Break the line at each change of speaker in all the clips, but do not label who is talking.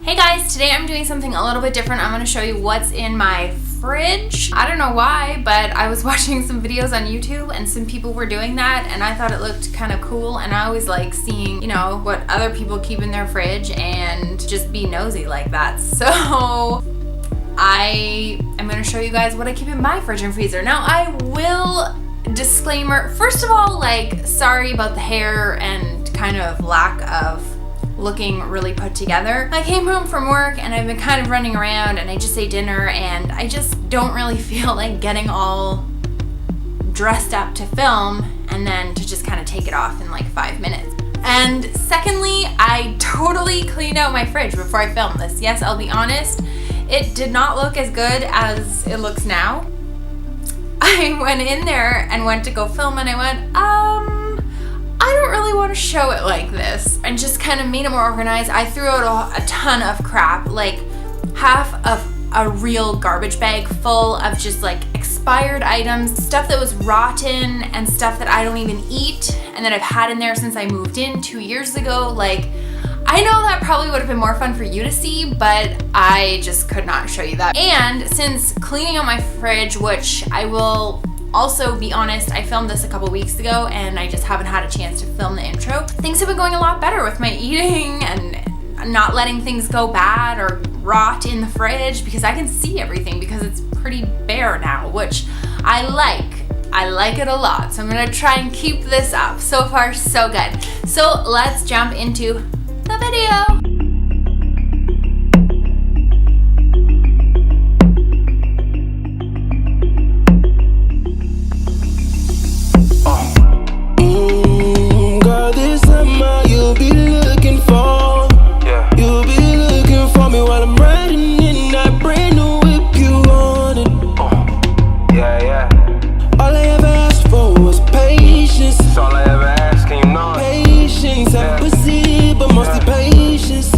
Hey guys, today I'm doing something a little bit different. I'm going to show you what's in my fridge. I don't know why, but I was watching some videos on YouTube and some people were doing that and I thought it looked kind of cool, and I always like seeing, you know, what other people keep in their fridge and just be nosy like that. So I am going to show you guys what I keep in my fridge and freezer. Now I will, disclaimer, first of all, like, sorry about the hair and kind of lack of looking really put together. I came home from work and I've been kind of running around and I just ate dinner and I just don't really feel like getting all dressed up to film and then to just kind of take it off in like 5 minutes. And secondly, I totally cleaned out my fridge before I filmed this. Yes, I'll be honest, it did not look as good as it looks now. I went in there and went to go film and I went, I don't really want to show it like this, and just kind of made it more organized. I threw out a ton of crap, like half of a real garbage bag full of just like expired items, stuff that was rotten and stuff that I don't even eat and that I've had in there since I moved in 2 years ago. Like, I know that probably would have been more fun for you to see, but I just could not show you that. And since cleaning out my fridge, which I will also be honest, I filmed this a couple weeks ago and I just haven't had a chance to film the intro. Things have been going a lot better with my eating and not letting things go bad or rot in the fridge because I can see everything because it's pretty bare now, which I like. I like it a lot. So I'm gonna try and keep this up. So far, so good. So let's jump into the video.
You'll be looking for, you'll be looking for me while I'm riding in that brand new whip. You want it? Yeah. All I ever asked for was patience. That's all I ever asked, can you know? Patience, I proceed, but mostly patience.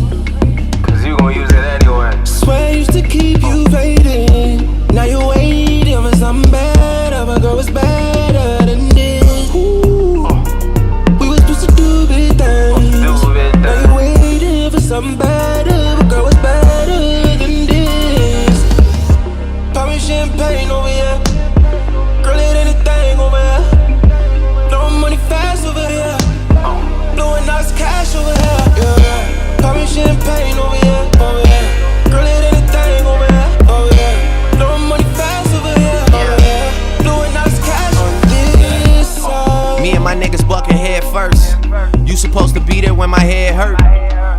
Cause you gon' use it anyway. Swear I used to keep you waiting. Now you're waiting for something better, but girl, it's better than this. Something better, but girl, it's better than this. Pop me champagne over here. Girl, it anything over here. Blowing money fast over here. Blowing nice cash over here. Yeah. Pop me champagne over here. Girl, it anything over here. Blowing money fast over here. Blowing nice cash on this side.
Me and my niggas bucking head first. You supposed to be there when my head hurt.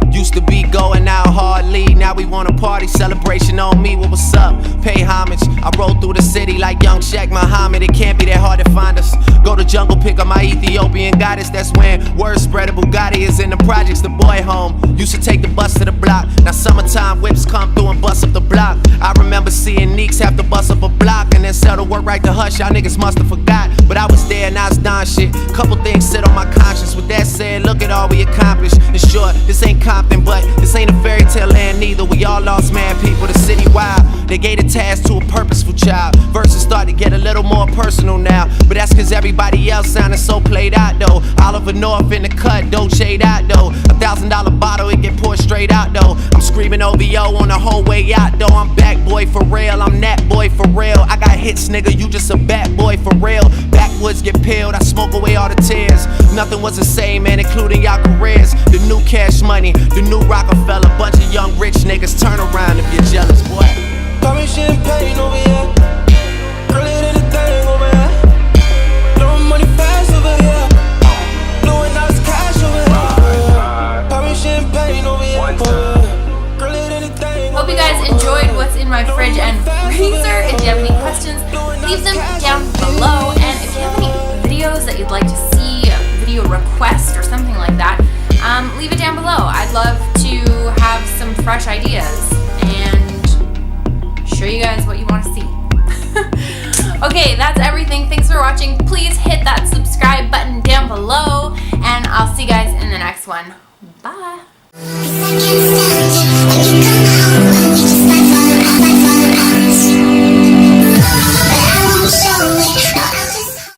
Used to be going out hardly, now we want a party, celebration on me, well, what's up? Pay homage, I roll through the city like young Shaq Muhammad. It can't be that hard to find us. Go to jungle, pick up my Ethiopian goddess. That's when word spread, Bugatti is in the projects, the boy home. Used to take the bus to the block, now summertime whips come through and bust up the block. I remember seeing Neeks have to bust up a block and then sell the work right to Hush. Y'all niggas must have forgot, but I was there and I was done shit. Couple things sit on my conscience. With that said, look at all we accomplished. In short, this ain't Compton, but this ain't a fairy tale land neither. We all lost mad people, the city wild. They gave the task to a purposeful child. Verses start to get a little more personal now, but that's cause everybody else sounded so played out though. Oliver North in the cut, Dolce out though. $1,000 bottle, it get poured straight out though. I'm screaming OVO on the whole way out though. I'm back boy for real, I'm that boy for real. I got hits nigga, you just a bad boy for real. Backwoods get peeled, I smoke away all the tears. Nothing was the same man, including y'all careers. The new Cash Money, the new Rockefeller. Bunch of young rich niggas, turn around if you're jealous, boy.
Pop me champagne over here. Girl, it anything over here. Blowing money fast over here. Blowing nice cash over here. Pop me champagne over here. Girl, it anything.
Hope you guys enjoyed what's in my fridge and freezer. If you have any questions, leave them down below. And if you have any videos that you'd like to see, a video request or something like that, leave it down below. I'd love to have some fresh ideas and show you guys what you want to see. Okay, that's everything. Thanks for watching. Please hit that subscribe button down below, and I'll see you guys in the next one. Bye.